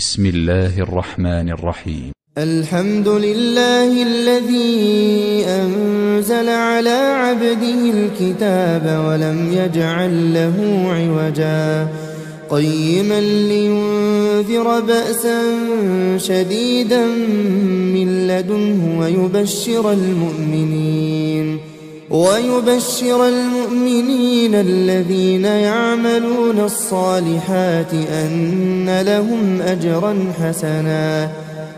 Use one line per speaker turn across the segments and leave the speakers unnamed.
بسم الله الرحمن الرحيم.
الحمد لله الذي أنزل على عبده الكتاب ولم يجعل له عوجا قيما لينذر بأسا شديدا من لدنه ويبشر المؤمنين الذين يعملون الصالحات أن لهم أجرا حسنا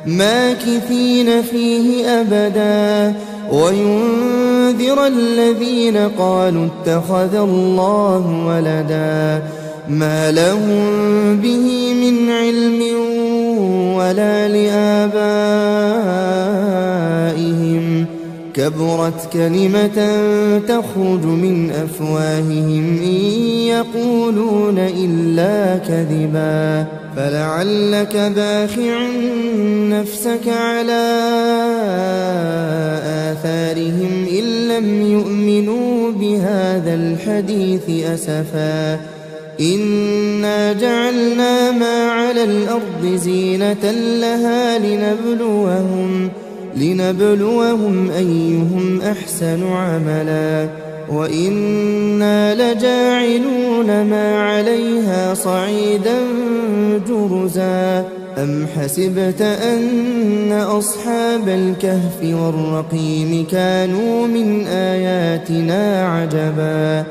ماكثين فيه أبدا وينذر الذين قالوا اتخذ الله ولدا ما لهم به من علم ولا لآبائهم كبرت كلمة تخرج من أفواههم إن يقولون إلا كذبا فلعلك باخع نفسك على آثارهم إن لم يؤمنوا بهذا الحديث أسفا إنا جعلنا ما على الأرض زينة لها لنبلوهم أيهم أحسن عملا وإنا لجاعلون ما عليها صعيدا جرزا أم حسبت أن أصحاب الكهف والرقيم كانوا من آياتنا عجبا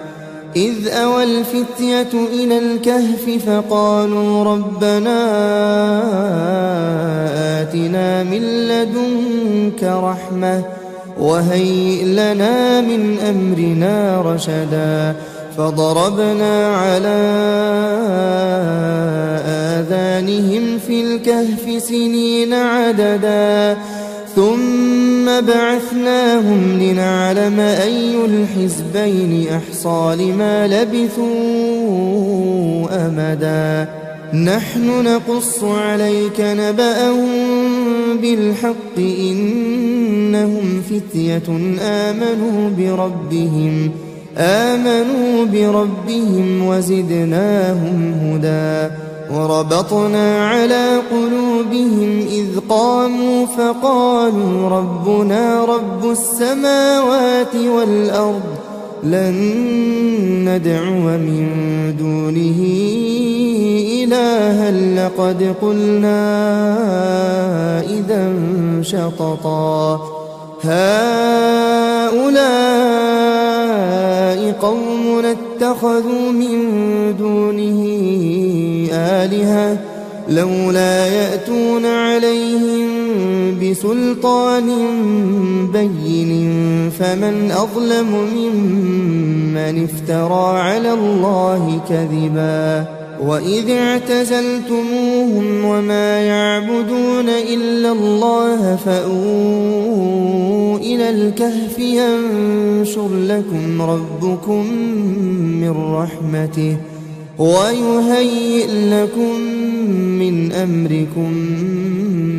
إذ أوى الفتية إلى الكهف فقالوا ربنا آتنا من لدنك رحمة وهيئ لنا من أمرنا رشدا فضربنا على آذانهم في الكهف سنين عددا ثم بعثناهم لنعلم أي الحزبين أحصى لما لبثوا أمدا نحن نقص عليك نبأهم بالحق إنهم فتية آمنوا بربهم وزدناهم هدى وربطنا على قلوبهم إذ قاموا فقالوا ربنا رب السماوات والأرض لن ندعو من دونه إلها لقد قلنا إذا شططا هؤلاء قوم اتخذوا من دونه آلهة لولا يأتون عليهم بسلطان بين فمن أظلم ممن افترى على الله كذبا وإذ اعتزلتموهم وما يعبدون إلا الله فأووا إلى الكهف ينشر لكم ربكم من رحمته ويهيئ لكم من أمركم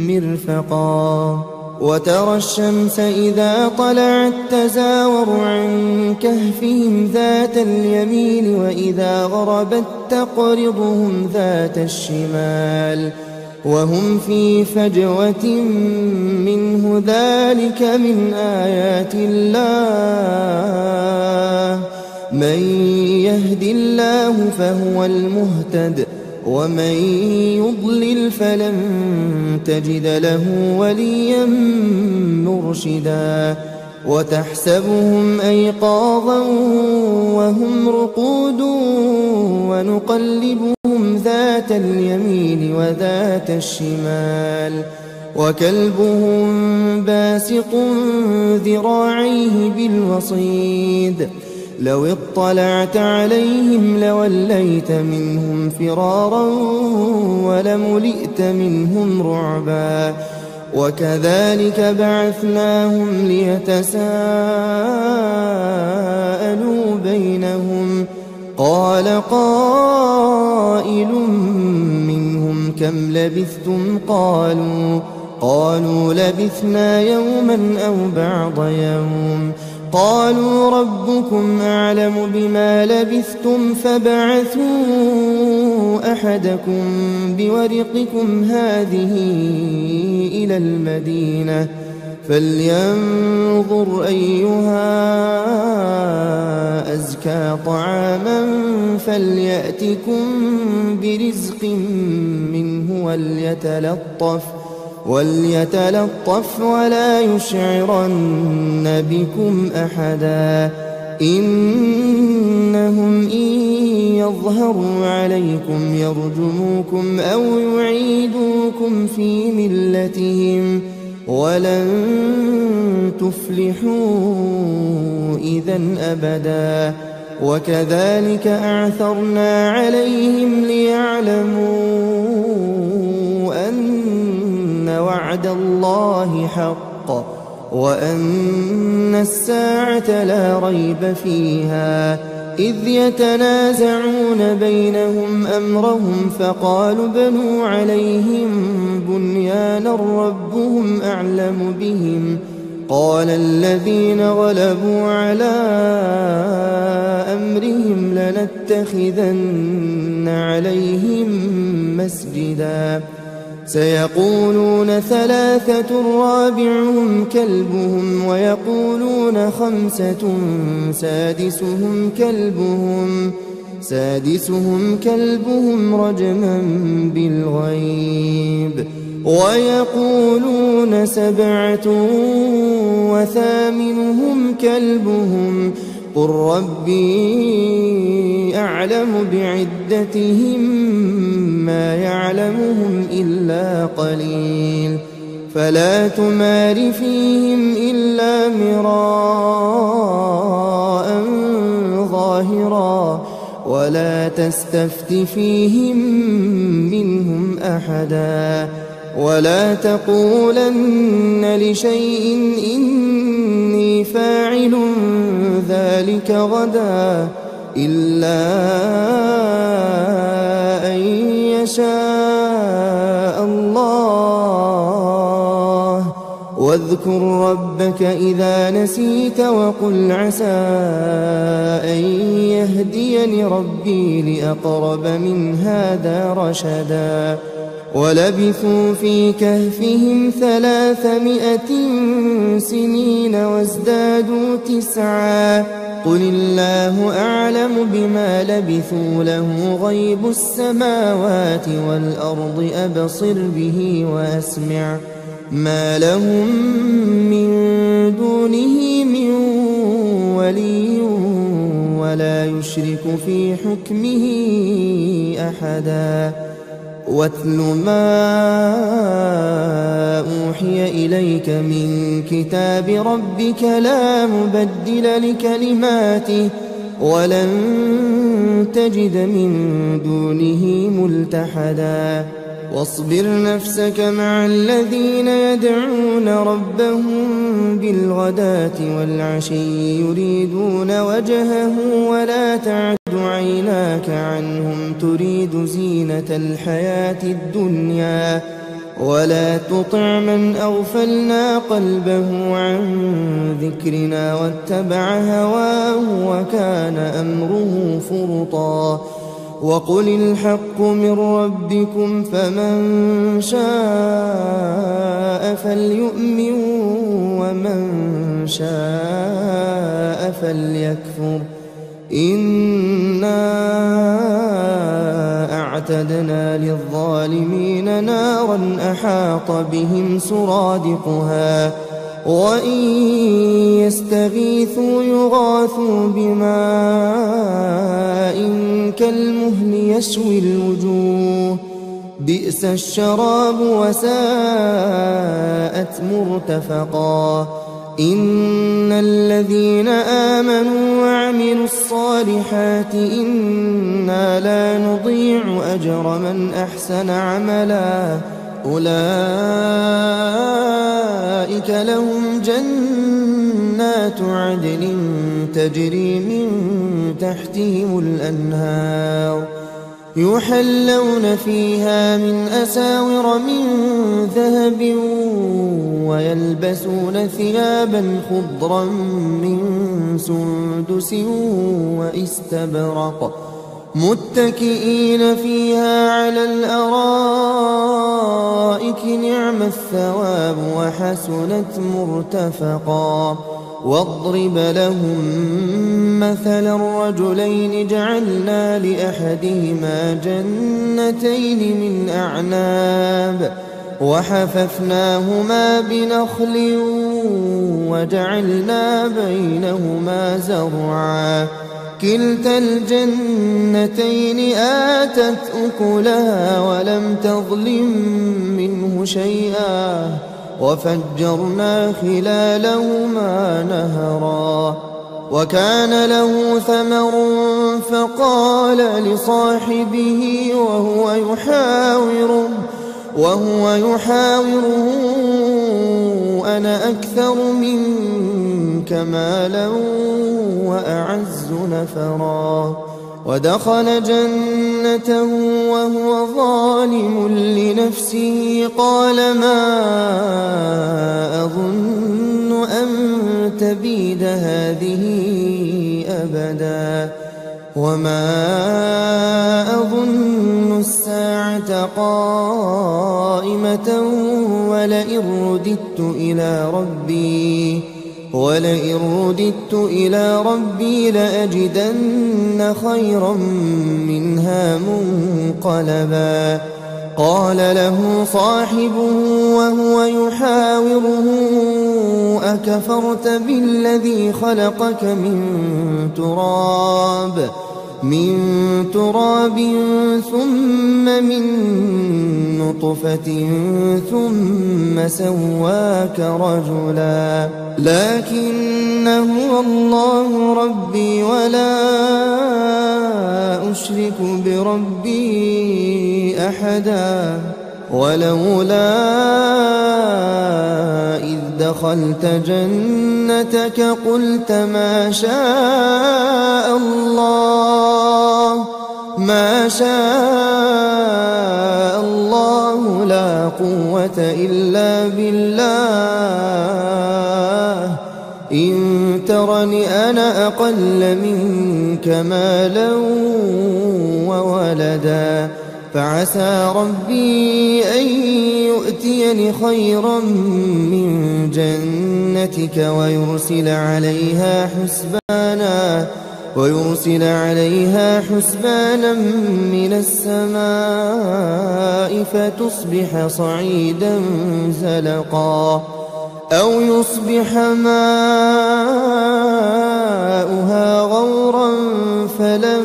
مرفقا وترى الشمس إذا طلعت تزاور عن كهفهم ذات اليمين وإذا غربت تقرضهم ذات الشمال وهم في فجوة منه ذلك من آيات الله من يهد الله فهو المهتد ومن يضلل فلن تجد له وليا مرشدا وتحسبهم أيقاظا وهم رقود ونقلبهم ذات اليمين وذات الشمال وكلبهم باسق ذراعيه بالوصيد لو اطلعت عليهم لوليت منهم فرارا ولملئت منهم رعبا وكذلك بعثناهم ليتساءلوا بينهم قال قائل منهم كم لبثتم قالوا لبثنا يوما أو بعض يوم قالوا ربكم أعلم بما لبثتم فابعثوا أحدكم بورقكم هذه إلى المدينة فلينظر أيها أزكى طعاما فليأتكم برزق منه وليتلطف ولا يشعرن بكم أحدا إنهم إن يظهروا عليكم يرجموكم أو يعيدوكم في ملتهم ولن تفلحوا إذا أبدا وكذلك أعثرنا عليهم ليعلموا أن وعد الله حق وأن الساعة لا ريب فيها إذ يتنازعون بينهم أمرهم فقالوا بنوا عليهم بنيانا ربهم أعلم بهم قال الذين غلبوا على أمرهم لنتخذن عليهم مسجدا سيقولون ثلاثة رابعهم كلبهم ويقولون خمسة سادسهم كلبهم رجما بالغيب ويقولون سبعة وثامنهم كلبهم قل ربي أعلم بعدتهم ما يعلمهم إلا قليل فلا تمار فيهم إلا مراء ظاهرا ولا تستفت فيهم منهم أحدا ولا تقولن لشيء إني فاعل ذلك غدا إلا أن يشاء الله واذكر ربك إذا نسيت وقل عسى أن يهديني ربي لأقرب من هذا رشدا ولبثوا في كهفهم 300 سنين وازدادوا 9 قل الله أعلم بما لبثوا له غيب السماوات والأرض أبصر به وأسمع ما لهم من دونه من ولي ولا يشرك في حكمه أحدا واتل ما أوحي إليك من كتاب ربك لا مبدل لكلماته ولن تجد من دونه ملتحدا واصبر نفسك مع الذين يدعون ربهم بالغداة والعشي يريدون وجهه ولا تعد عيناك عنهم تريد زينة الحياة الدنيا ولا تطع من أغفلنا قلبه عن ذكرنا واتبع هواه وكان أمره فرطا وقل الحق من ربكم فمن شاء فليؤمن ومن شاء فليكفر إنا أعتدنا للظالمين نارا أحاط بهم سرادقها وإن يستغيثوا يغاثوا بماء كالمهل يشوي الوجوه بئس الشراب وساءت مرتفقا إن الذين آمنوا وعملوا الصالحات إنا لا نضيع أجر من أحسن عملا أولئك لهم جنات عدن تجري من تحتهم الأنهار يحلون فيها من أساور من ذهب ويلبسون ثيابا خضرا من سندس واستبرق متكئين فيها على الأرائك نعم الثواب وحسنت مرتفقا واضرب لهم مثلا الرجلين جعلنا لأحدهما جنتين من أعناب وحففناهما بنخل وجعلنا بينهما زرعا كلتا الجنتين آتت أكلها ولم تظلم منه شيئا وفجرنا خلالهما نهرا وكان له ثمر فقال لصاحبه وهو يحاوره أنا أكثر منك مالا وأعز نفرا ودخل جنته وهو ظالم لنفسه قال ما أظن أن تبيد هذه أبدا وما أظن الساعة قائمة ولئن رددت إلى ربي لأجدن خيرا منها منقلبا قال له صاحبه وهو يحاوره أكفرت بالذي خلقك من تراب ثم من نطفة ثم سواك رجلا لكن هو الله ربي ولا أشرك بربي أحدا ولولا إذ دخلت جنتك قلت ما شاء الله لا قوة إلا بالله إن ترني أنا أقل منك مالا وولدا فعسى ربي أن يؤتيني خيرا من جنتك ويرسل عليها حسبانا من السماء فتصبح صعيدا زلقا أو يصبح ماؤها غورا فلن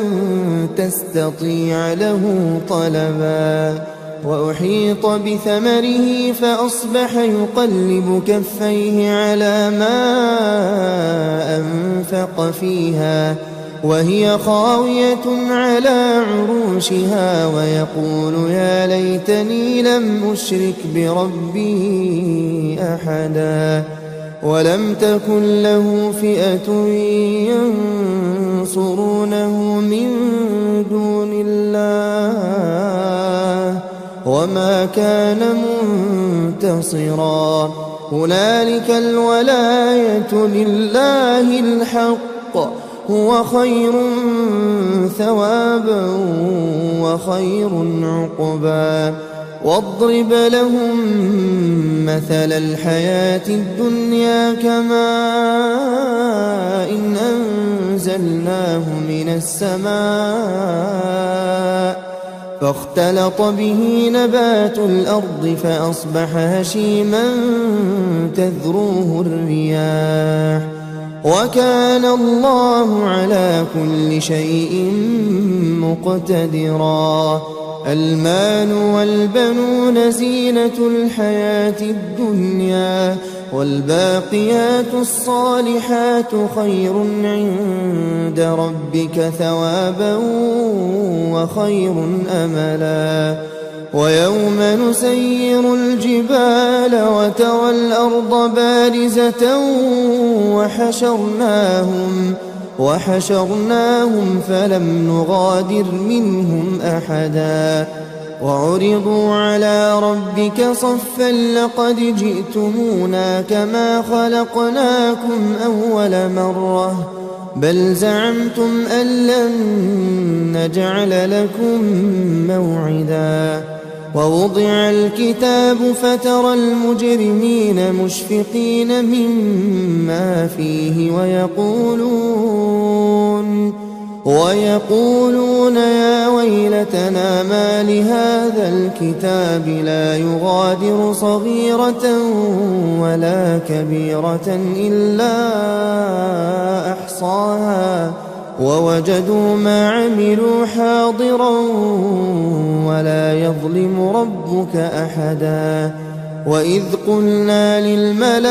تستطيع له طلبا وأحيط بثمره فأصبح يقلب كفيه على ما أنفق فيها وهي خاوية على عروشها ويقول يا ليتني لم أشرك بربي أحدا ولم تكن له فئة ينصرونه من دون الله وما كان منتصرا هنالك الولاية لله الحق هو خير ثوابا وخير عقبا واضرب لهم مثل الحياة الدنيا كماء إن أنزلناه من السماء فاختلط به نبات الأرض فأصبح هشيما تذروه الرياح وكان الله على كل شيء مقتدرا المال والبنون زينة الحياة الدنيا والباقيات الصالحات خير عند ربك ثوابا وخير أملا ويوم نسير الجبال وترى الأرض بارزة وحشرناهم فلم نغادر منهم أحدا وعرضوا على ربك صفا لقد جئتمونا كما خلقناكم أول مرة بل زعمتم أن لن نجعل لكم موعدا ووضع الكتاب فترى المجرمين مشفقين مما فيه ويقولون يا ويلتنا ما لهذا الكتاب لا يغادر صغيرة ولا كبيرة إلا أحصاها ووجدوا ما عملوا حاضرا ولا يظلم ربك أحدا وإذ قلنا للملائكة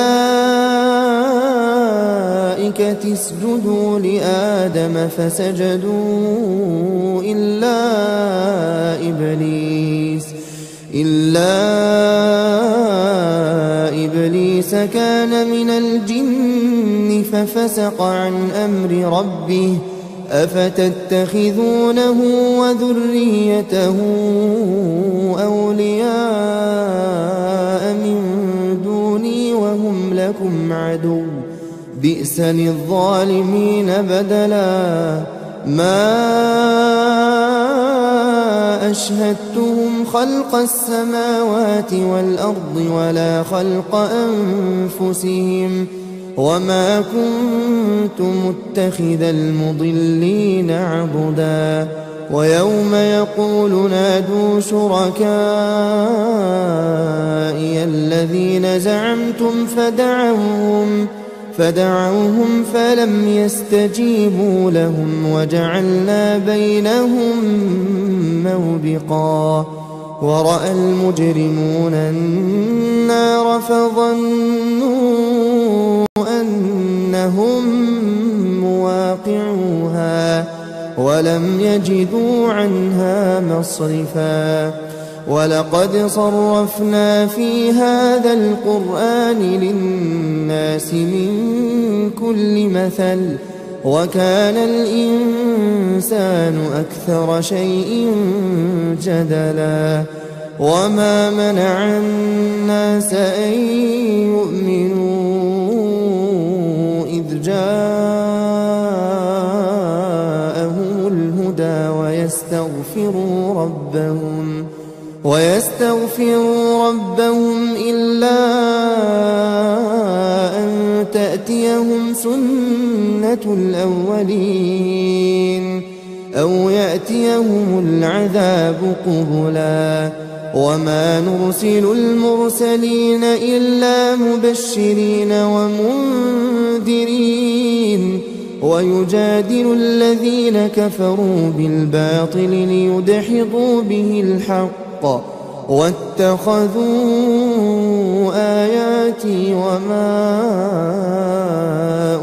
اسجدوا لآدم فسجدوا إلا إبليس كان من الجن ففسق عن أمر ربه أفتتخذونه وذريته أولياء من دوني وهم لكم عدو بئس للظالمين بدلا ما أشهدتهم خلق السماوات والأرض ولا خلق أنفسهم وما كنت متخذ المضلين عضدا ويوم يقول نادوا شركائي الذين زعمتم فدعوهم فلم يستجيبوا لهم وجعلنا بينهم موبقا ورأى المجرمون النار فظنوا أنهم مواقعوها ولم يجدوا عنها مصرفا ولقد صرفنا في هذا القرآن للناس من كل مثل وكان الإنسان أكثر شيء جدلا وما منع الناس أن يؤمنوا إذ جاءهم الهدى ويستغفروا ربهم إلا أن تأتيهم سنة الأولين أو يأتيهم العذاب قبلا وما نرسل المرسلين إلا مبشرين ومنذرين ويجادل الذين كفروا بالباطل ليدحضوا به الحق واتخذوا آياتي وما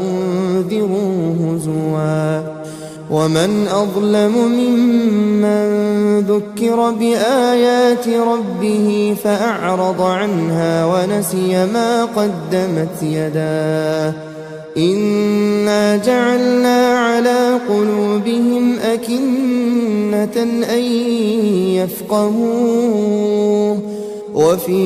أنذروا هزوا ومن أظلم ممن ذكر بآيات ربه فأعرض عنها ونسي ما قدمت يداه إنا جعلنا على قلوبهم أكنة أن يفقهوه وفي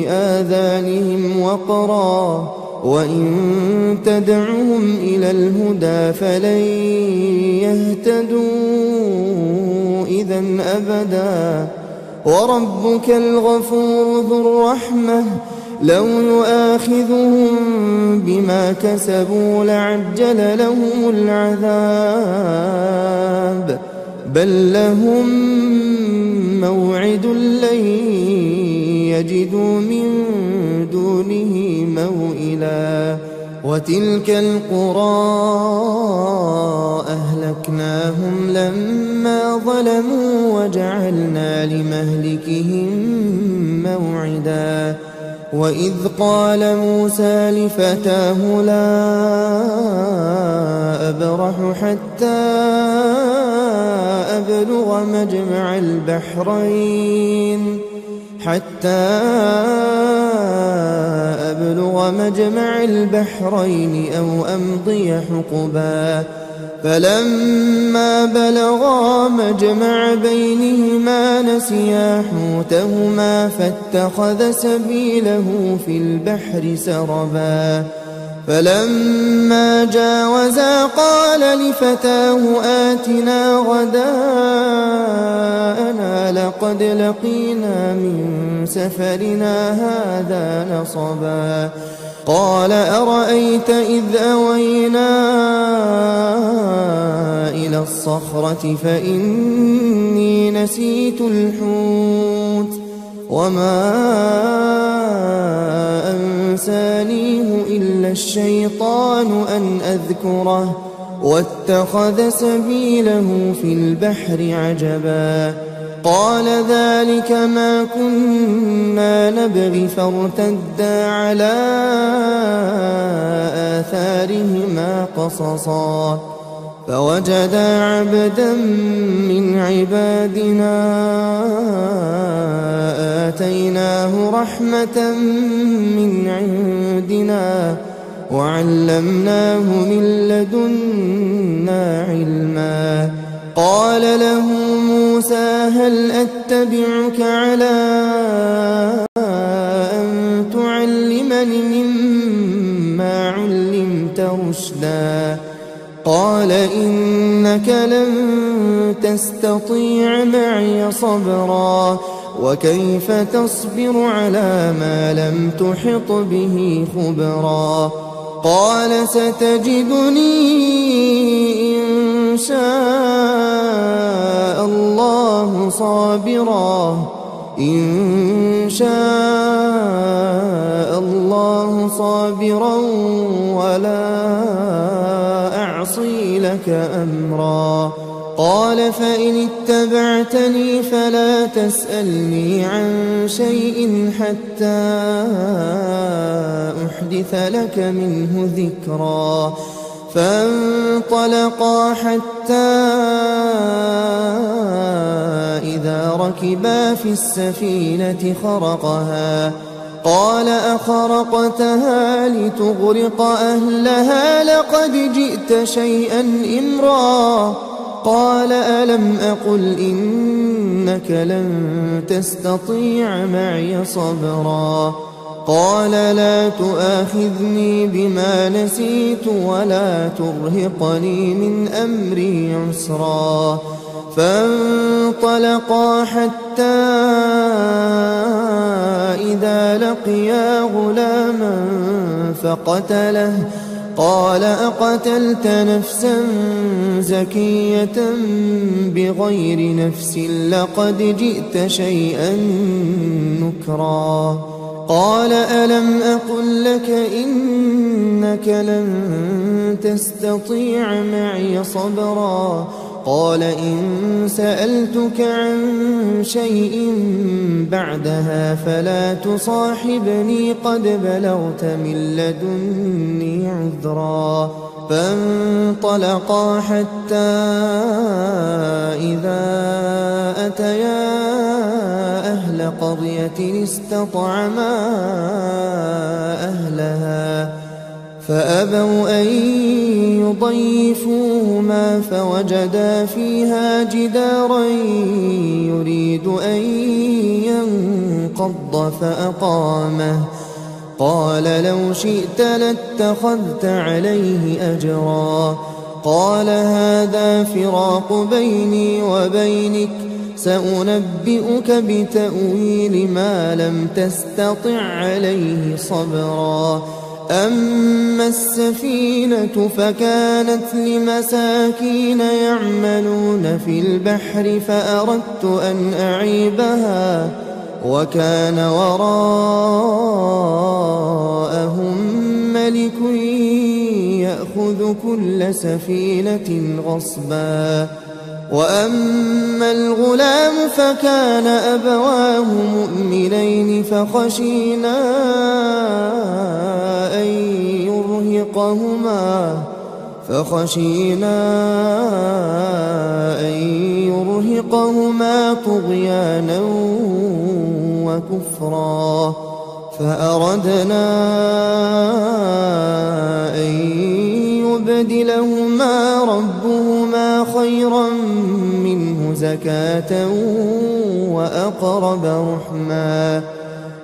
آذانهم وقرا وإن تدعهم إلى الهدى فلن يهتدوا إذا أبدا وربك الغفور ذو الرحمة لو يؤاخذهم بما كسبوا لعجل لهم العذاب بل لهم موعد لن يجدوا من دونه موئلا وتلك القرى أهلكناهم لما ظلموا وجعلنا لمهلكهم موعدا وإذ قال موسى لفتاه لا أبرح حتى أبلغ مجمع البحرين أو أمضي حقبا فلما بلغا مجمع بينهما نسيا حوتهما فاتخذ سبيله في البحر سربا فلما جاوزا قال لفتاه آتنا غداءنا لقد لقينا من سفرنا هذا نصبا قال أرأيت إذ أوينا إلى الصخرة فإني نسيت الحوت وما أنسانيه إلا الشيطان أن أذكره واتخذ سبيله في البحر عجبا قال ذلك ما كنا نبغي فارتدا على آثارهما قصصا فوجدا عبدا من عبادنا آتيناه رحمة من عندنا وعلمناه من لدنا علما قال له موسى هل أتبعك على أن تعلمني مما علمت رشدا قال إنك لن تستطيع معي صبرا وكيف تصبر على ما لم تحط به خبرا قال ستجدني إن شاء الله صابرا ولا أعصي لك أمرا قال فإن اتبعتني فلا تسألني عن شيء حتى أحدث لك منه ذكرا فانطلقا حتى إذا ركبا في السفينة خرقها قال أخرقتها لتغرق أهلها لقد جئت شيئا إمرا قال ألم أقل إنك لن تستطيع معي صبرا قال لا تؤاخذني بما نسيت ولا ترهقني من أمري عسرا فانطلقا حتى إذا لقيا غلاما فقتله قال أقتلت نفسا زكية بغير نفس لقد جئت شيئا نكرا قال ألم أقل لك إنك لن تستطيع معي صبرا قال إن سألتك عن شيء بعدها فلا تصاحبني قد بلغت من لدني عذرا فانطلقا حتى إذا أتيا أهل قرية استطعما أهلها فأبوا أن يضيفوهما فوجدا فيها جدارا يريد أن ينقض فأقامه قال لو شئت لاتخذت عليه أجرا قال هذا فراق بيني وبينك سأنبئك بتأويل ما لم تستطع عليه صبرا أما السفينة فكانت لمساكين يعملون في البحر فأردت أن أعيبها وكان وراءهم ملك يأخذ كل سفينة غصبا وأما الغلام فكان أبواه مؤمنين فخشينا أن يرهقهما طغيانا وكفرا فأردنا أن يبدلهما ربهما خيرا منه زكاة وأقرب رحما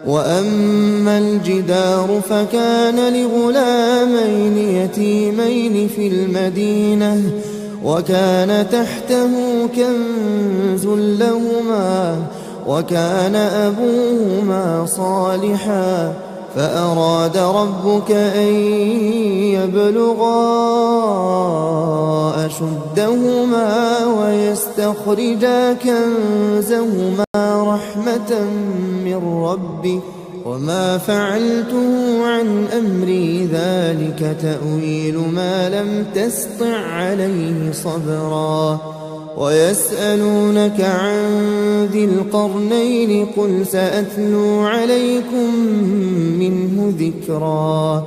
وأما الجدار فكان لغلامين يتيمين في المدينة وكان تحته كنز لهما وكان أبوهما صالحا فأراد ربك أن يبلغا أشدهما ويستخرجا كنزهما رحمة من ربك وما فعلته عن أمري ذلك تأويل ما لم تسطع عليه صبرا ويسألونك عن ذي القرنين قل سأتلو عليكم منه ذكرا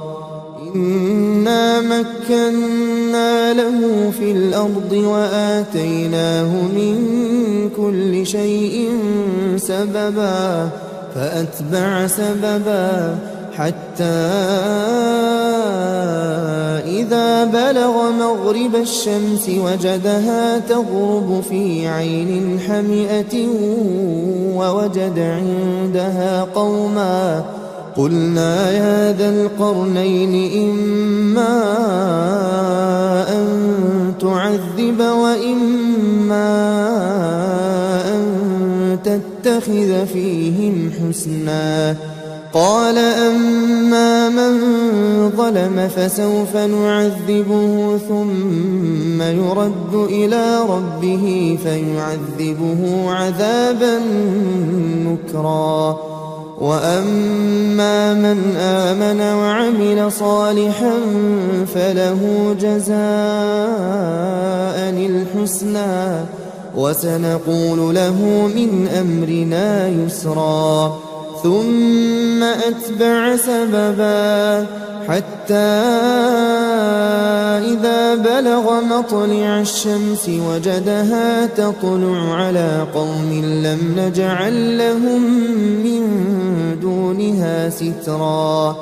إنا مكنا له في الأرض وآتيناه من كل شيء سببا فأتبع سببا حتى إذا بلغ مغرب الشمس وجدها تغرب في عين حمئة ووجد عندها قوما قلنا يا ذا القرنين إما أن تعذب وإما أن تتخذ فيهم حسنا قال أما من ظلم فسوف نعذبه ثم يرد إلى ربه فيعذبه عذابا نكرا وأما من آمن وعمل صالحا فله جزاء الحسنى وسنقول له من أمرنا يسرا ثم أتبع سببا حتى إذا بلغ مطلع الشمس وجدها تطلع على قوم لم نجعل لهم من دونها سترا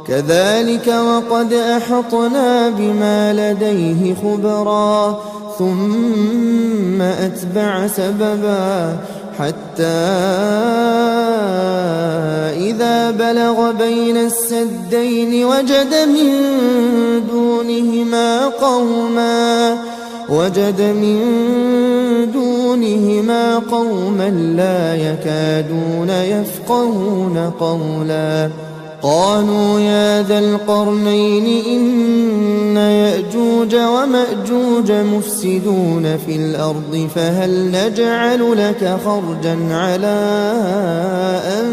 كذلك وقد أحطنا بما لديه خبرا ثم أتبع سببا حتى إذا بلغ بين السدين وجد من دونهما قوما لا يكادون يفقهون قولا قالوا يا ذا القرنين إن يأجوج ومأجوج مفسدون في الأرض فهل نجعل لك خرجا على أن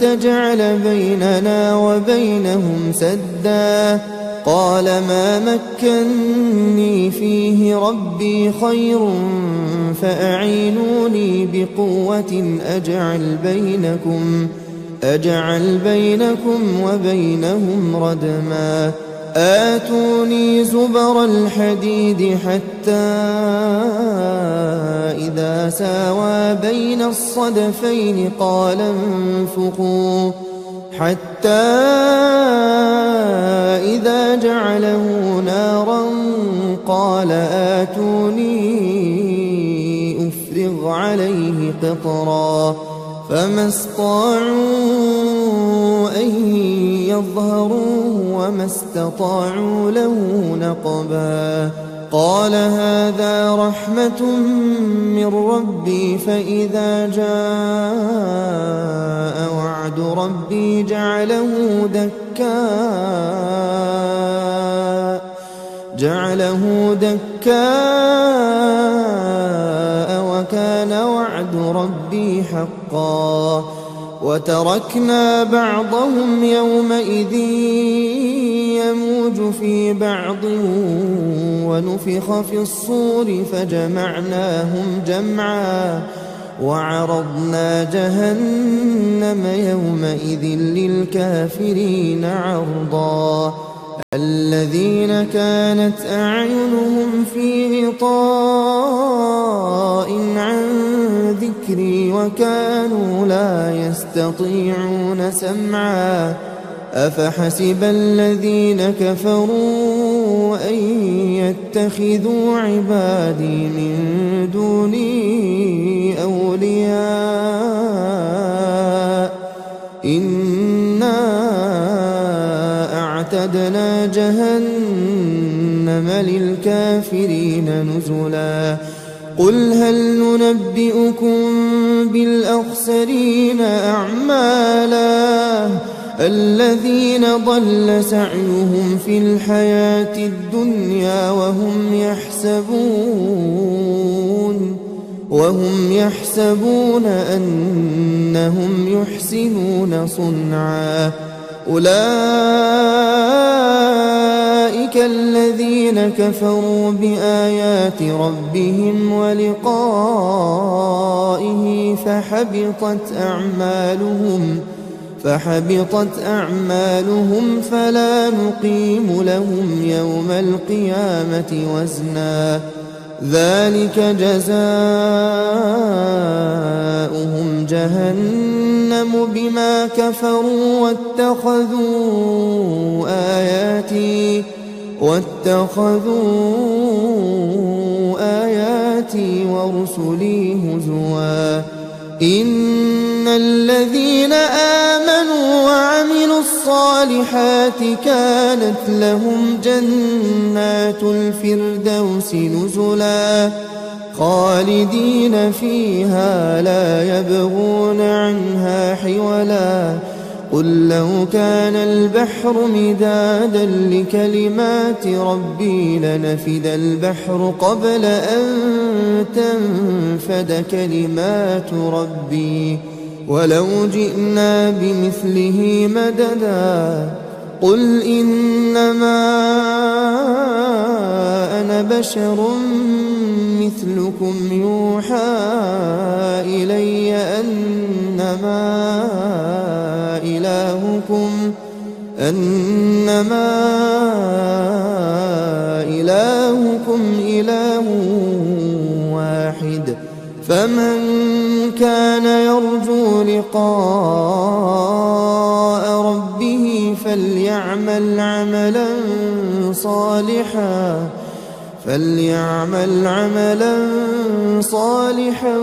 تجعل بيننا وبينهم سدا قال ما مكني فيه ربي خير فأعينوني بقوة أجعل بينكم وبينهم ردما آتوني زبر الحديد حتى إذا ساوى بين الصدفين قال انفخوا حتى إذا جعله نارا قال آتوني أفرغ عليه قطرا فما استطاعوا أن يظهروه وما استطاعوا له نقبا قال هذا رحمة من ربي فإذا جاء وعد ربي جعله دكاء وكان وعد ربي حقا وتركنا بعضهم يومئذ يموج في بعض ونفخ في الصور فجمعناهم جمعا وعرضنا جهنم يومئذ للكافرين عرضا الذين كانت أعينهم في غطاء عن ذكري وكانوا لا يستطيعون سمعا أفحسب الذين كفروا أن يتخذوا عبادي من دوني أولياء إنا أعتدنا جهنم للكافرين نزلا قل هل ننبئكم بالأخسرين أعمالا الذين ضل سعيهم في الحياة الدنيا وهم يحسبون أنهم يحسنون صنعا أولئك الذين كفروا بآيات ربهم ولقائه فحبطت أعمالهم فلا نقيم لهم يوم القيامة وزنا ذلك جزاؤهم جهنم بما كفروا واتخذوا آياتي ورسلي هزوا إن الذين آمنوا وعملوا الصالحات كانت لهم جنات الفردوس نزلا خالدين فيها لا يبغون عنها حولا قل لو كان البحر مدادا لكلمات ربي لنفد البحر قبل أن تنفد كلمات ربي ولو جئنا بمثله مددا قل إنما أنا بشر مثلكم يوحى إلي أنما إلهكم إله واحد فمن كان يرجو لقاء ربه فليعمل عملا صالحا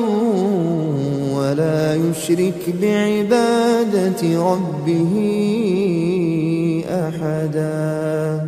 ولا يشرك بعبادة ربه أحدا.